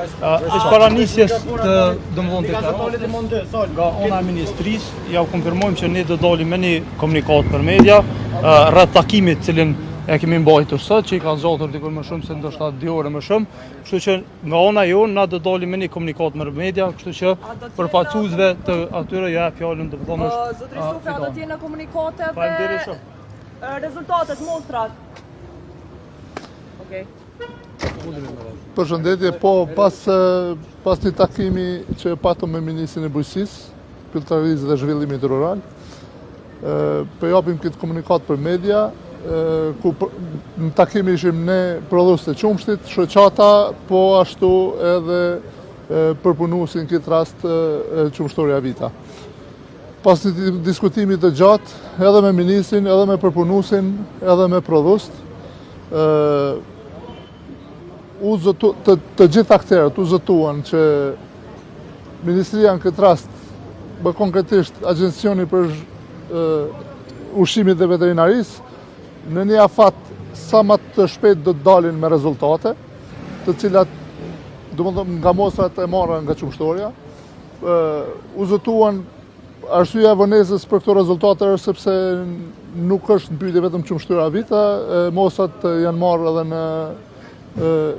Është paranisjes të deklaratë nga ana e ministrisë, ja u konfirmojmë që ne do dalim me një komunikat për media rreth takimit cilin e kemi mbajtur sot, që i ka zgjatur dikur më shumë se ndoshta 2 orë më shumë. Kështu që nga ana jonë na do dalim me një komunikat me media, kështu që përfaqësuesve të atyre ja fjalën domethënë është. Zotri Sufi, a do të jenë komunikate Faleminderit shumë. Rezultatet, mostrat. Okej. Përshëndetje, po pas një takimi që patëm me Ministrin e Bujqësisë, Pilltarisë dhe Zhvillimit Rural, po japim këtë komunikat për media, ku në takim ishim ne prodhuesit të qumshtit, shoqata, po ashtu edhe përpunuesin këtë rast qumshtoria Vita. Pas një diskutimit të gjatë, edhe me ministrin, edhe me përpunuesin, edhe me prodhuesit, të gjithë akterët u zëtuan që Ministria në këtë rast, më konkretisht Agjencioni për Ushqimit dhe Veterinarisë, në një afat sa më të shpejt do të dalin me rezultate, të cilat domethënë nga mostrat e marra nga qumshtoria, u zëtuan arsyeja e vonesës për këto rezultate është sepse nuk është në pyetje vetëm qumshtoria Vita, mostrat janë marrë edhe në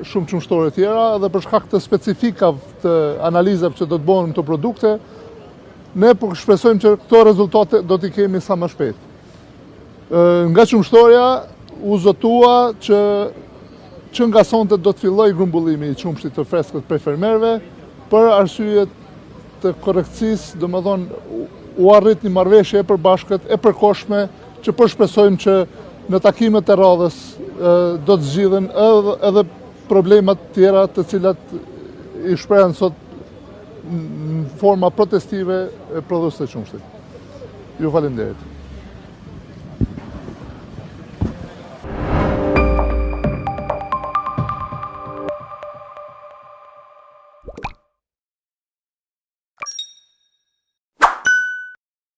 shumë qumshtore tjera, dhe për shkak të specifikave të analizave që do të bëhen këto produkte, ne po shpresojmë që këto rezultate do t'i kemi sa më shpejt. Nga qumshtoria u zotua që nga sonte do të filloj grumbullimi i qumshtit të freskët prej fermerëve, për arsye të korrekcisë, domethënë u arrit një marrëveshje e përbashkët, e përkohshme, që po shpresojmë që në takimet e radhës do të zgjidhen edhe problemat tjera të cilat i shprehen sot në forma protestive e prodhuesit të qumshtit. Ju faleminderit.